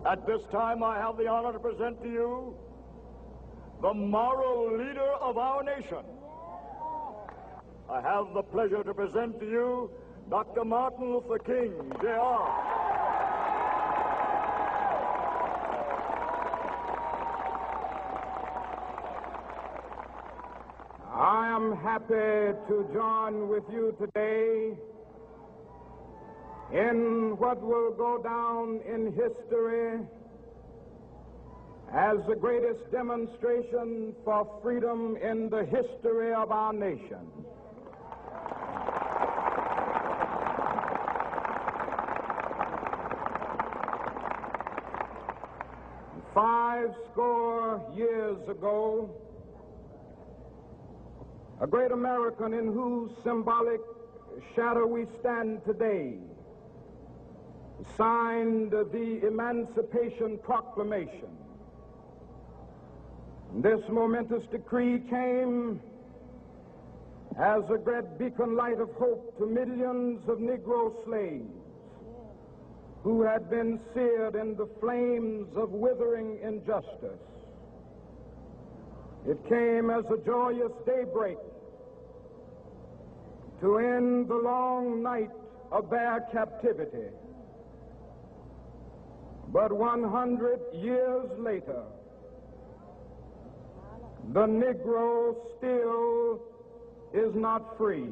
At this time, I have the honor to present to you the moral leader of our nation. I have the pleasure to present to you Dr. Martin Luther King, Jr. I am happy to join with you today in what will go down in history as the greatest demonstration for freedom in the history of our nation. Five score years ago, a great American in whose symbolic shadow we stand today signed the Emancipation Proclamation. This momentous decree came as a great beacon light of hope to millions of Negro slaves who had been seared in the flames of withering injustice. It came as a joyous daybreak to end the long night of their captivity. But 100 years later, the Negro still is not free.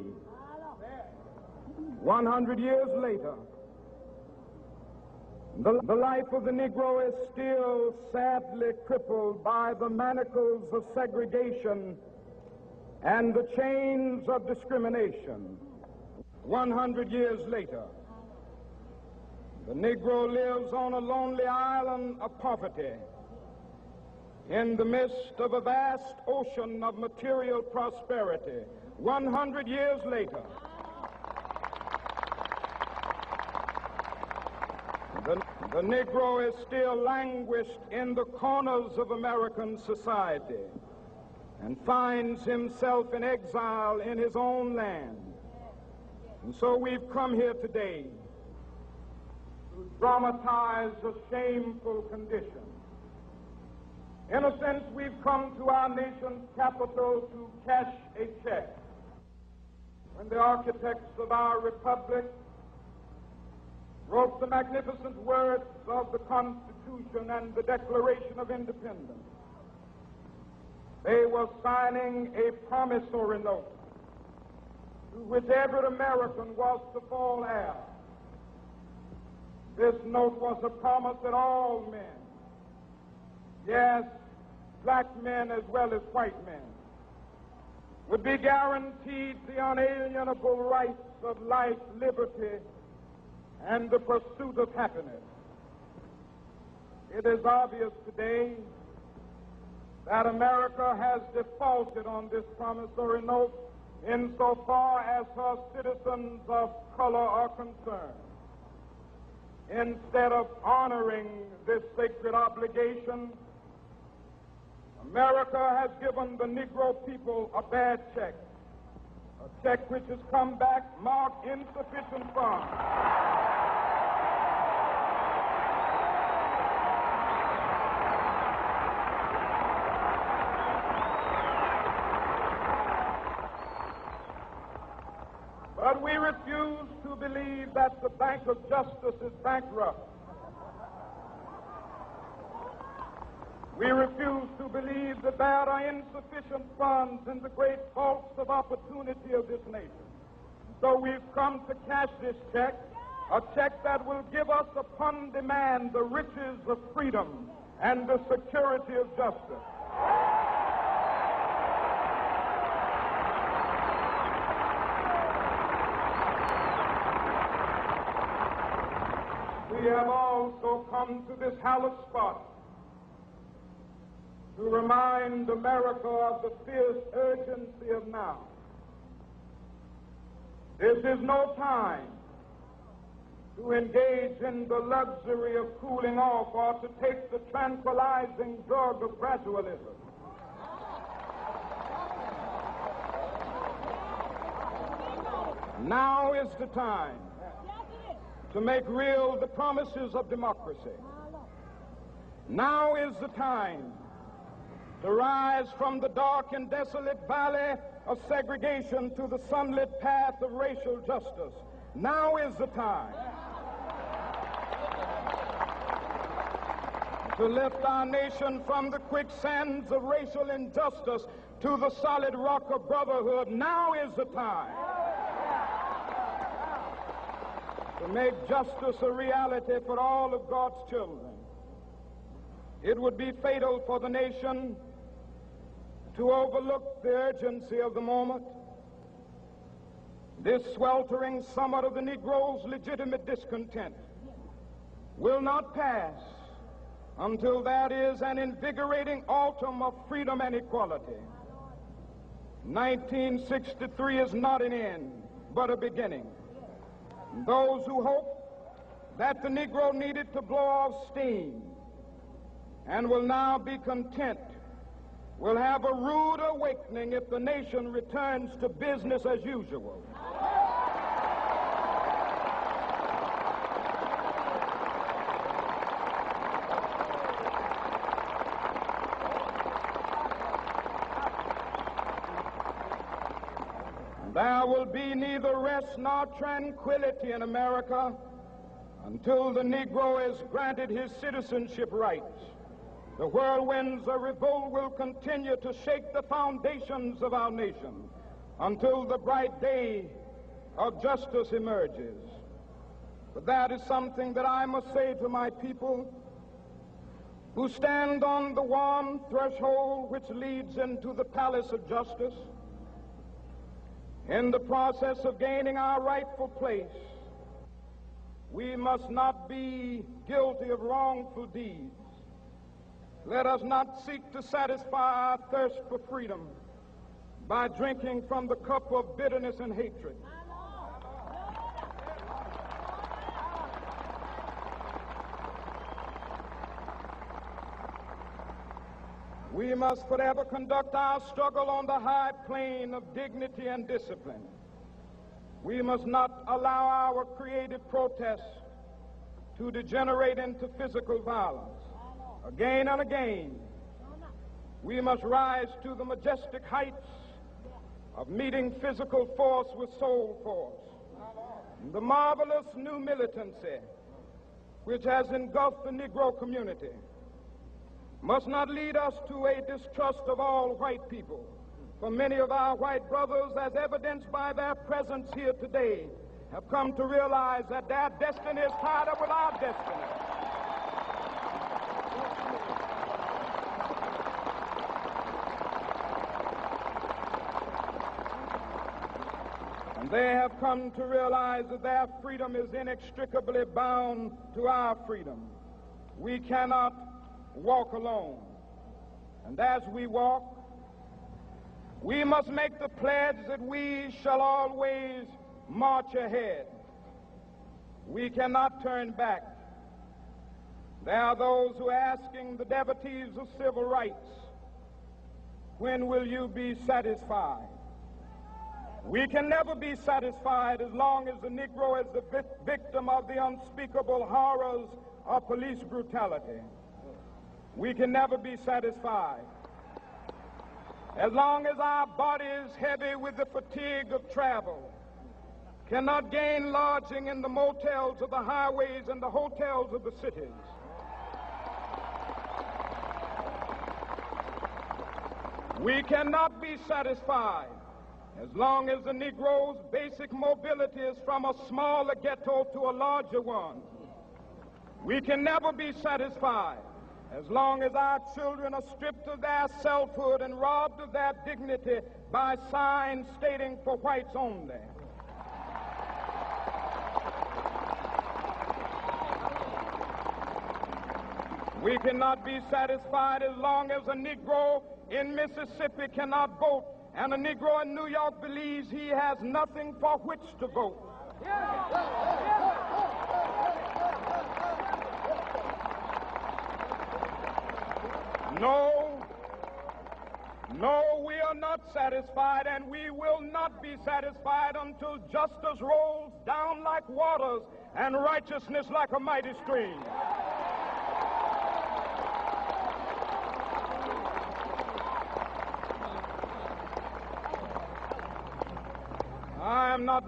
100 years later, the life of the Negro is still sadly crippled by the manacles of segregation and the chains of discrimination. 100 years later, the Negro lives on a lonely island of poverty in the midst of a vast ocean of material prosperity. 100 years later, the Negro is still languished in the corners of American society and finds himself in exile in his own land. And so we've come here today to dramatize a shameful condition. In a sense, we've come to our nation's capital to cash a check. When the architects of our republic wrote the magnificent words of the Constitution and the Declaration of Independence, they were signing a promissory note to which every American was to fall heir. This note was a promise that all men, yes, black men as well as white men, would be guaranteed the unalienable rights of life, liberty, and the pursuit of happiness. It is obvious today that America has defaulted on this promissory note insofar as her citizens of color are concerned. Instead of honoring this sacred obligation, America has given the Negro people a bad check, a check which has come back marked insufficient funds. But we refuse to believe that the Bank of Justice is bankrupt. We refuse to believe that there are insufficient funds in the great vaults of opportunity of this nation. So we've come to cash this check, a check that will give us upon demand the riches of freedom and the security of justice. We have also come to this hallowed spot to remind America of the fierce urgency of now. This is no time to engage in the luxury of cooling off or to take the tranquilizing drug of gradualism. Now is the time to make real the promises of democracy. Now is the time to rise from the dark and desolate valley of segregation to the sunlit path of racial justice. Now is the time to lift our nation from the quicksands of racial injustice to the solid rock of brotherhood. Now is the time to make justice a reality for all of God's children. It would be fatal for the nation to overlook the urgency of the moment. This sweltering summit of the Negro's legitimate discontent will not pass until that is an invigorating autumn of freedom and equality. 1963 is not an end, but a beginning. Those who hope that the Negro needed to blow off steam and will now be content will have a rude awakening if the nation returns to business as usual. There will be neither rest nor tranquility in America until the Negro is granted his citizenship rights. The whirlwinds of revolt will continue to shake the foundations of our nation until the bright day of justice emerges. But that is something that I must say to my people who stand on the warm threshold which leads into the palace of justice. In the process of gaining our rightful place, we must not be guilty of wrongful deeds. Let us not seek to satisfy our thirst for freedom by drinking from the cup of bitterness and hatred. We must forever conduct our struggle on the high plane of dignity and discipline. We must not allow our creative protests to degenerate into physical violence. Again and again, we must rise to the majestic heights of meeting physical force with soul force. The marvelous new militancy which has engulfed the Negro community must not lead us to a distrust of all white people. For many of our white brothers, as evidenced by their presence here today, have come to realize that their destiny is tied up with our destiny. And they have come to realize that their freedom is inextricably bound to our freedom. We cannot walk alone. And as we walk, we must make the pledge that we shall always march ahead. We cannot turn back. There are those who are asking the devotees of civil rights, when will you be satisfied? We can never be satisfied as long as the Negro is the victim of the unspeakable horrors of police brutality. We can never be satisfied as long as our bodies, heavy with the fatigue of travel, cannot gain lodging in the motels of the highways and the hotels of the cities. We cannot be satisfied as long as the Negro's basic mobility is from a smaller ghetto to a larger one. We can never be satisfied as long as our children are stripped of their selfhood and robbed of their dignity by signs stating for whites only. We cannot be satisfied as long as a Negro in Mississippi cannot vote and a Negro in New York believes he has nothing for which to vote. No, we are not satisfied, and we will not be satisfied until justice rolls down like waters and righteousness like a mighty stream.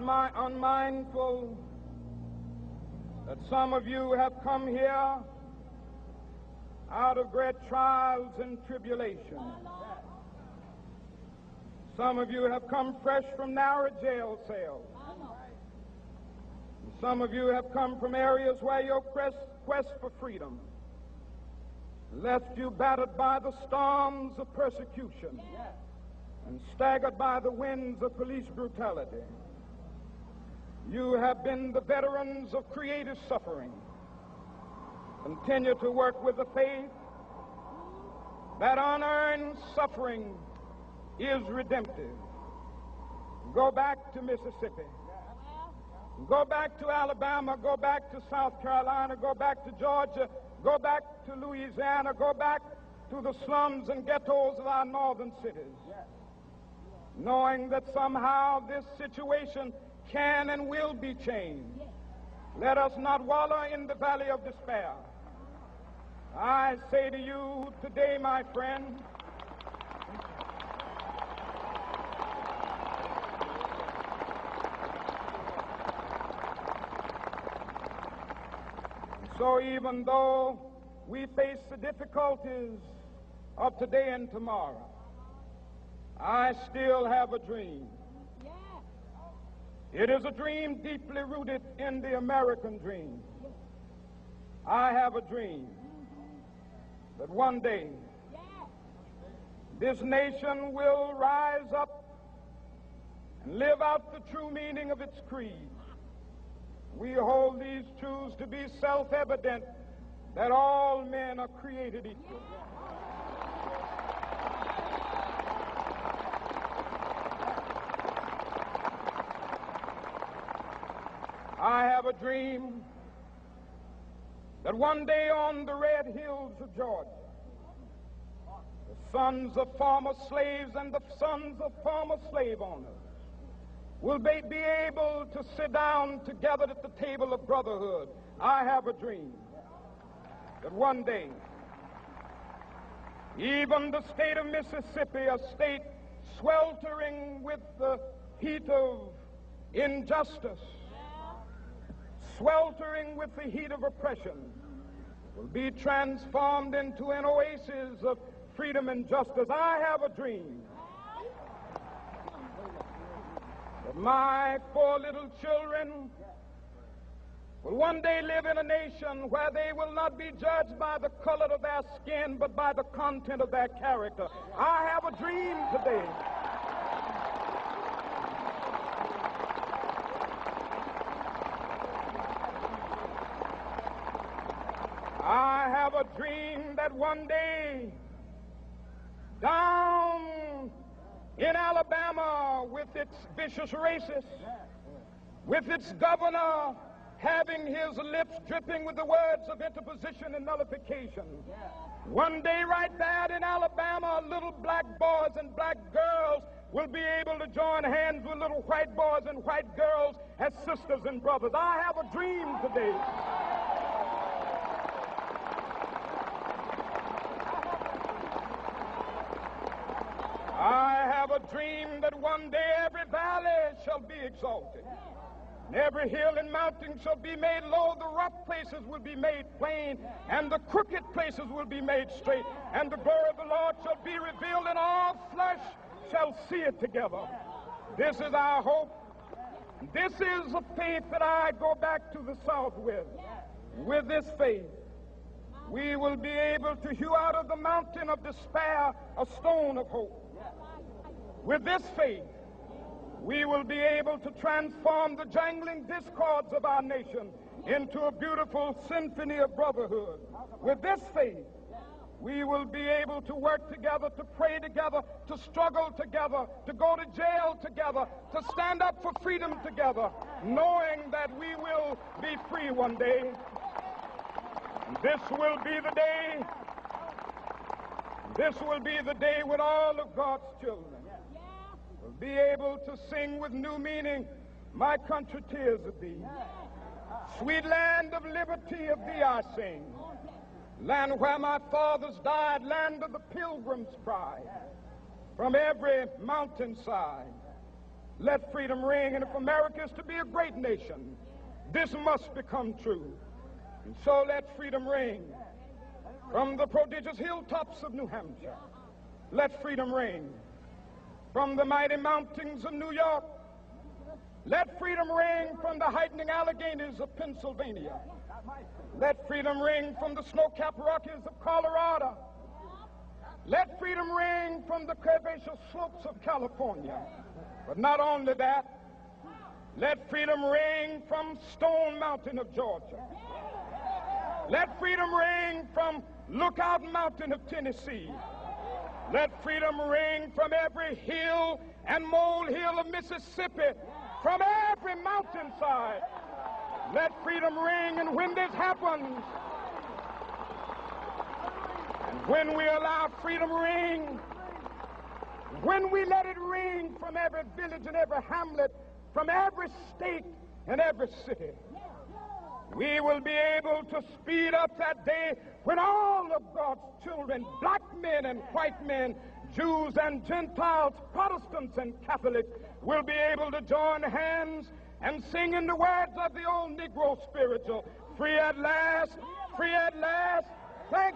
not unmindful that some of you have come here out of great trials and tribulation. Some of you have come fresh from narrow jail cells. Some of you have come from areas where your quest for freedom left you battered by the storms of persecution and staggered by the winds of police brutality. You have been the veterans of creative suffering. Continue to work with the faith that unearned suffering is redemptive. Go back to Mississippi. Go back to Alabama. Go back to South Carolina. Go back to Georgia. Go back to Louisiana. Go back to the slums and ghettos of our northern cities. Knowing that somehow this situation can and will be changed. Let us not wallow in the valley of despair. I say to you today, my friend, so even though we face the difficulties of today and tomorrow, I still have a dream. It is a dream deeply rooted in the American dream. I have a dream that one day this nation will rise up and live out the true meaning of its creed. We hold these truths to be self-evident, that all men are created equal. I have a dream that one day on the red hills of Georgia, the sons of former slaves and the sons of former slave owners will be able to sit down together at the table of brotherhood. I have a dream that one day, even the state of Mississippi, a state sweltering with the heat of injustice, sweltering with the heat of oppression, will be transformed into an oasis of freedom and justice. I have a dream that my 4 little children will one day live in a nation where they will not be judged by the color of their skin, but by the content of their character. I have a dream today I have a dream that one day down in Alabama, with its vicious racists, with its governor having his lips dripping with the words of interposition and nullification, one day right there in Alabama, little black boys and black girls will be able to join hands with little white boys and white girls as sisters and brothers. I have a dream today that one day every valley shall be exalted, and every hill and mountain shall be made low. The rough places will be made plain, and the crooked places will be made straight, and the glory of the Lord shall be revealed, and all flesh shall see it together. This is our hope. This is a faith that I go back to the South with. With this faith, we will be able to hew out of the mountain of despair a stone of hope. With this faith, we will be able to transform the jangling discords of our nation into a beautiful symphony of brotherhood. With this faith, we will be able to work together, to pray together, to struggle together, to go to jail together, to stand up for freedom together, knowing that we will be free one day. This will be the day. This will be the day when all of God's children will be able to sing with new meaning, my country, tears of thee. Sweet land of liberty, of thee I sing. Land where my fathers died, land of the pilgrim's pride. From every mountainside, Let freedom ring, and if America is to be a great nation, this must become true. And so let freedom ring from the prodigious hilltops of New Hampshire. Let freedom ring from the mighty mountains of New York. Let freedom ring from the heightening Alleghenies of Pennsylvania. Let freedom ring from the snow-capped Rockies of Colorado. Let freedom ring from the curvaceous slopes of California. But not only that, let freedom ring from Stone Mountain of Georgia. Let freedom ring from Lookout Mountain of Tennessee. Let freedom ring from every hill and molehill of Mississippi, from every mountainside. Let freedom ring, and when this happens, and when we allow freedom ring, when we let it ring from every village and every hamlet, from every state and every city, we will be able to speed up that day when all of God's children, black men and white men, Jews and Gentiles, Protestants and Catholics, will be able to join hands and sing in the words of the old Negro spiritual, free at last, thank